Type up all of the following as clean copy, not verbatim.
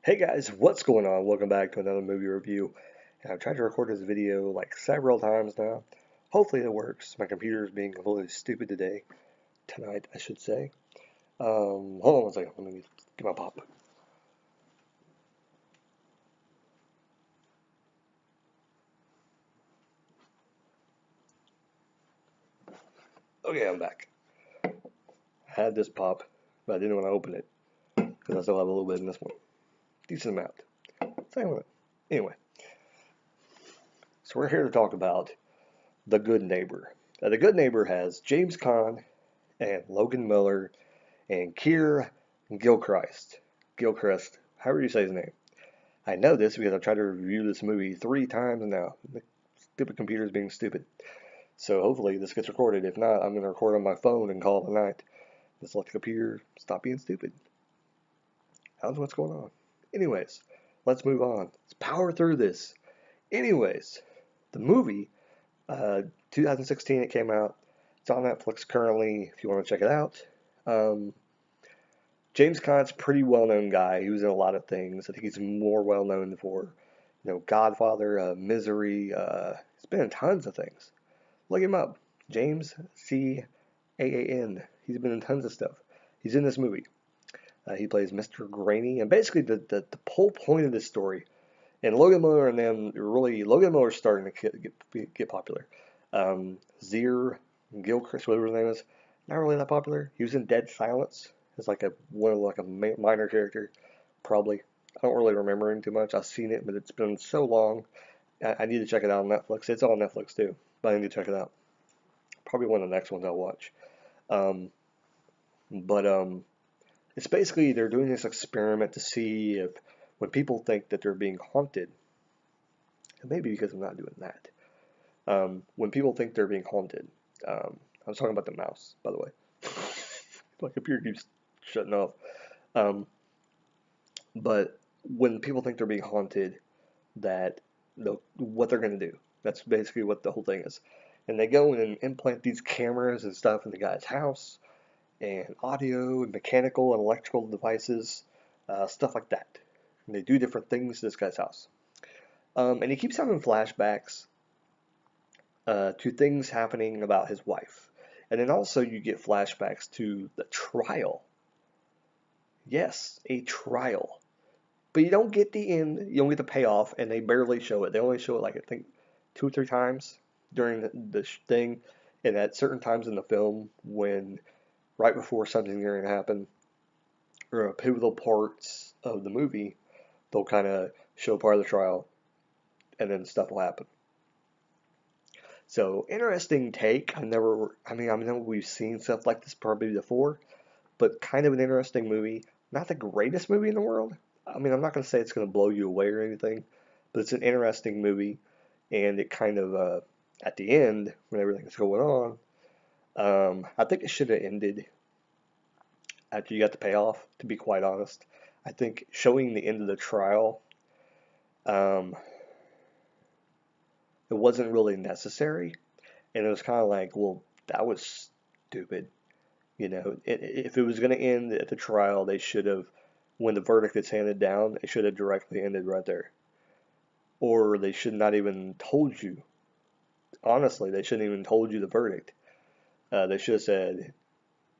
Hey guys, what's going on? Welcome back to another movie review. And I've tried to record this video like several times now. Hopefully it works. My computer is being completely stupid today. Tonight, I should say. Hold on one second. Let me get my pop. Okay, I'm back. I had this pop, but I didn't want to open it because I still have a little bit in this one. Decent amount. Same with it. Anyway, so we're here to talk about The Good Neighbor. The Good Neighbor has James Caan and Logan Miller and Keir Gilchrist. Gilchrist, however you say his name. I know this because I've tried to review this movie 3 times now. The stupid computer is being stupid. So hopefully this gets recorded. If not, I'm going to record on my phone and call it a night. Just let the computer stop being stupid. I don't know what's going on. Anyways, let's move on. Let's power through this. Anyways, the movie, 2016 it came out. It's on Netflix currently if you want to check it out. Um, James Caan's a pretty well-known guy. He was in a lot of things. I think he's more well-known for, Godfather, Misery. He's been in tons of things. Look him up. James Caan. He's been in tons of stuff. He's in this movie. He plays Mr. Graney, and basically the whole point of this story. And Logan Miller and them really Logan Miller's starting to get popular. Zier Gilchrist, whatever his name is, not really that popular. He was in Dead Silence as like a minor character, probably. I don't really remember him too much. I've seen it, but it's been so long. I need to check it out on Netflix. It's on Netflix too, but I need to check it out. Probably one of the next ones I'll watch. Um, but it's basically they're doing this experiment to see if when people think that they're being haunted, and maybe because I'm not doing that, when people think they're being haunted, I was talking about the mouse, by the way. My computer keeps shutting off. Um, but when people think they're being haunted, that what they're going to do. That's basically what the whole thing is. And they go in and implant these cameras and stuff in the guy's house, and audio and mechanical and electrical devices, stuff like that. And they do different things to this guy's house. And he keeps having flashbacks to things happening about his wife. And then also you get flashbacks to the trial. Yes, a trial. But you don't get the end, you don't get the payoff, and they barely show it. They only show it like I think 2 or 3 times during the thing, and at certain times in the film when right before something's going to happen or pivotal parts of the movie, they'll kind of show part of the trial, and then stuff will happen. So interesting take. I know we've seen stuff like this probably before, but kind of an interesting movie. Not the greatest movie in the world. I mean, I'm not going to say it's going to blow you away or anything, but it's an interesting movie, and it kind of at the end when everything's going on, I think it should have ended after you got the payoff. To be quite honest, I think showing the end of the trial, um, it wasn't really necessary, and it was kind of like, well, that was stupid. If it was going to end at the trial, they should have, when the verdict is handed down, it should have directly ended right there. Or they should not even told you. Honestly, they shouldn't even told you the verdict. They should have said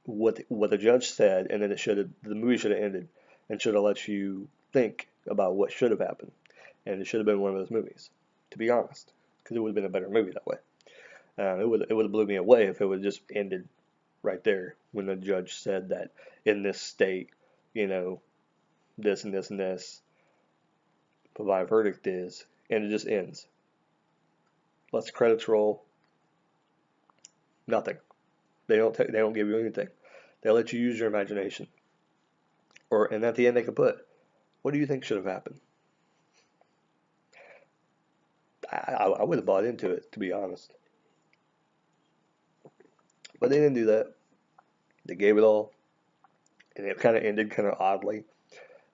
what the judge said, and then the movie should have ended, and should have let you think about what should have happened, and it should have been one of those movies. To be honest, because it would have been a better movie that way. It would have blew me away if it would have just ended right there when the judge said that in this state, you know, this and this and this, but my verdict is, and it just ends. Lets the credits roll. Nothing. They don't give you anything. They let you use your imagination. And at the end they can put, what do you think should have happened? I would have bought into it, to be honest. But they didn't do that. They gave it all, and it kind of ended kind of oddly.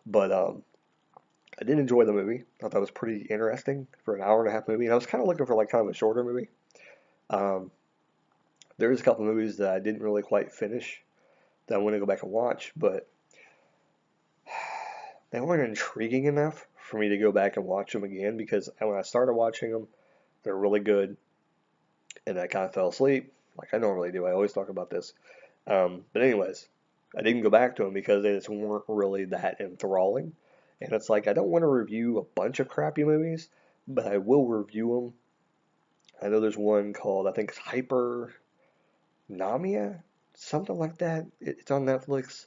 But I did enjoy the movie. I thought it was pretty interesting for an hour and a half movie. And I was kind of looking for like kind of a shorter movie. Um, there's a couple movies that I didn't really quite finish that I want to go back and watch, but they weren't intriguing enough for me to go back and watch them again because when I started watching them, they're really good, and I kind of fell asleep, like I normally do. I always talk about this. But anyways, I didn't go back to them because they just weren't really that enthralling. And it's like I don't want to review a bunch of crappy movies, but I will review them. I know there's one called I think it's Hyper Namia, something like that. It's on Netflix.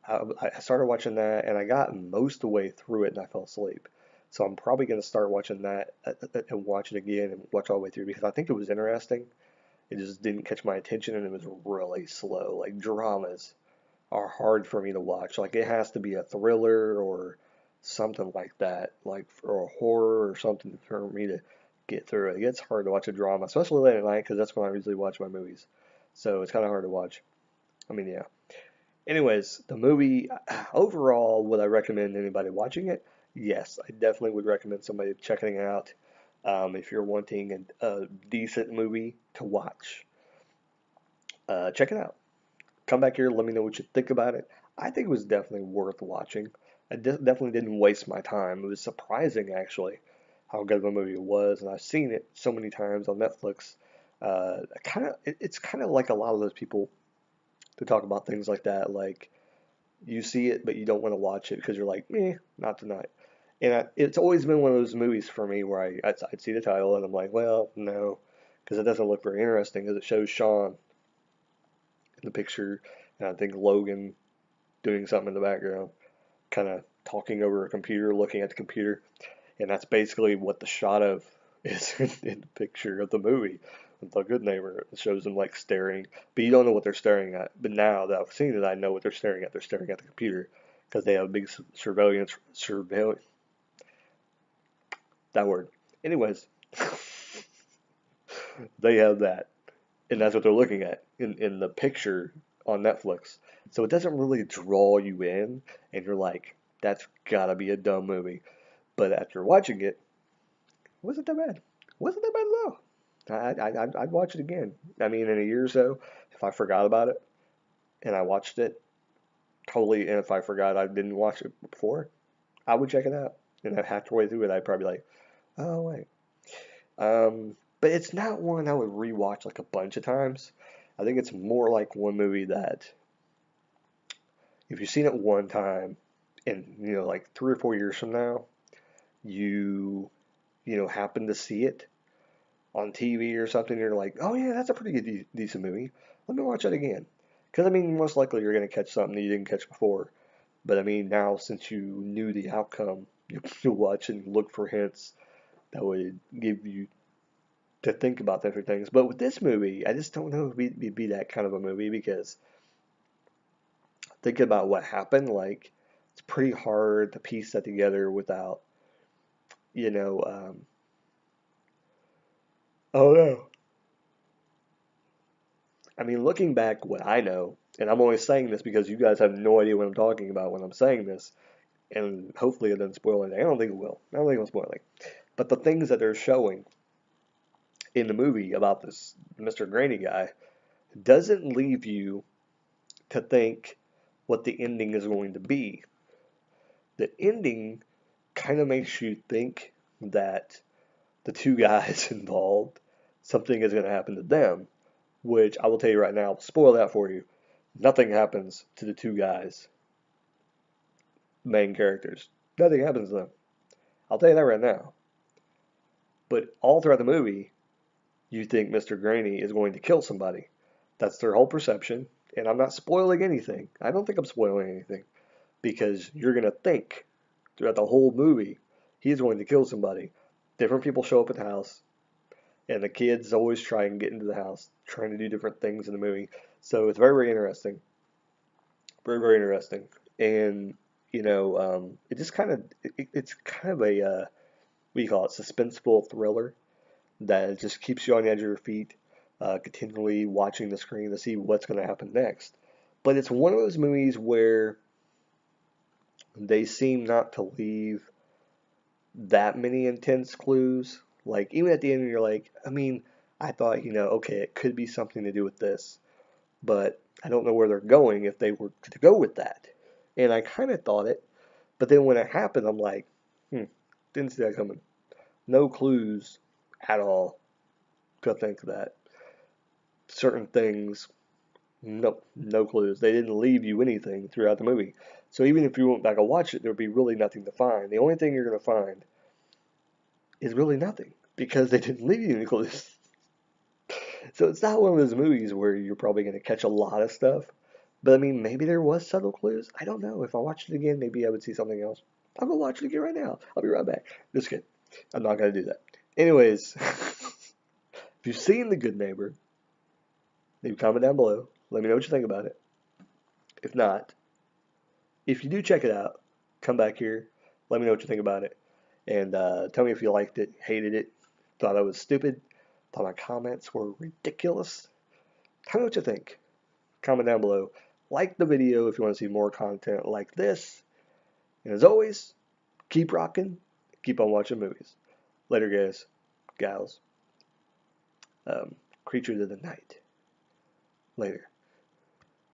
I started watching that and I got most of the way through it and I fell asleep. So I'm probably going to start watching that and watch it again and watch all the way through because I think it was interesting. It just didn't catch my attention and it was really slow. Like dramas are hard for me to watch. Like it has to be a thriller or something like that, like or a horror or something for me to get through it. It gets hard to watch a drama, especially late at night because that's when I usually watch my movies. So it's kind of hard to watch. I mean, yeah. Anyways, the movie overall, would I recommend anybody watching it? Yes, I definitely would recommend somebody checking it out. If you're wanting a decent movie to watch, check it out. Come back here, let me know what you think about it. I think it was definitely worth watching. I definitely didn't waste my time. It was surprising, actually, how good of a movie it was, and I've seen it so many times on Netflix. It's kind of like a lot of those people to talk about things like that. Like you see it, but you don't want to watch it because you're like, not tonight. And it's always been one of those movies for me where I'd see the title and I'm like, well, no, because it doesn't look very interesting because it shows Sean in the picture, and I think Logan doing something in the background, kind of talking over a computer, looking at the computer, and that's basically what the shot of is in the picture of the movie. The Good Neighbor. It shows them like staring, but you don't know what they're staring at. But now that I've seen it, I know what they're staring at. They're staring at the computer because they have a big surveillance that word. Anyways, they have that, and that's what they're looking at in the picture on Netflix. So it doesn't really draw you in, and you're like, that's gotta be a dumb movie. But after watching it, wasn't that bad. Wasn't that bad at all. I'd watch it again. I mean, in a year or so, if I forgot about it and I watched it totally, and if I forgot I didn't watch it before, I would check it out. And halfway through it, I'd probably be like, oh wait. But it's not one I would rewatch like a bunch of times. I think it's more like one movie that if you've seen it one time, and like 3 or 4 years from now, you happen to see it on TV or something, you're like, oh yeah, that's a pretty good, decent movie. Let me watch it again. Because I mean, most likely you're going to catch something that you didn't catch before. But I mean, now since you knew the outcome, you'll watch and look for hints that would give you to think about different things. But with this movie, I just don't know if it'd be that kind of a movie because thinking about what happened, like it's pretty hard to piece that together without, you know, oh no. I mean, looking back, what I know, and I'm only saying this because you guys have no idea what I'm talking about when I'm saying this, and hopefully it doesn't spoil anything. I don't think it will. I don't think it'll spoil anything. But the things that they're showing in the movie about this Mr. Granny guy doesn't leave you to think what the ending is going to be. The ending kind of makes you think that the two guys involved, something is going to happen to them, which I will tell you right now, spoil that for you. Nothing happens to the two guys, main characters. Nothing happens to them. I'll tell you that right now. But all throughout the movie, you think Mr. Granny is going to kill somebody. That's their whole perception. And I'm not spoiling anything. I don't think I'm spoiling anything. Because you're going to think throughout the whole movie he's going to kill somebody. Different people show up at the house. And the kids always try and get into the house, trying to do different things in the movie. So it's very, very interesting. Very, very interesting. And, it just kind of, it's kind of a, what do you call it, suspenseful thriller that just keeps you on the edge of your feet, continually watching the screen to see what's going to happen next. But it's one of those movies where they seem not to leave that many intense clues. Like, even at the end, you're like, I mean, I thought, okay, it could be something to do with this, but I don't know where they're going if they were to go with that. And I kind of thought it, But then when it happened, I'm like, didn't see that coming. No clues at all to think that certain things. Nope, no clues. They didn't leave you anything throughout the movie. So even if you went back and watched it, there would be really nothing to find. The only thing you're going to find is really nothing because they didn't leave you any clues. So it's not one of those movies where you're probably going to catch a lot of stuff. But I mean, maybe there was subtle clues. I don't know. If I watched it again, maybe I would see something else. I'll go watch it again right now. I'll be right back. Just kidding. I'm not going to do that. Anyways, if you've seen The Good Neighbor, leave a comment down below. Let me know what you think about it. If not, if you do check it out, come back here. Let me know what you think about it. And tell me if you liked it, hated it, thought I was stupid, thought my comments were ridiculous. Tell me what you think. Comment down below. Like the video if you want to see more content like this. And as always, keep rocking, keep on watching movies. Later, guys, gals, creatures of the night. Later.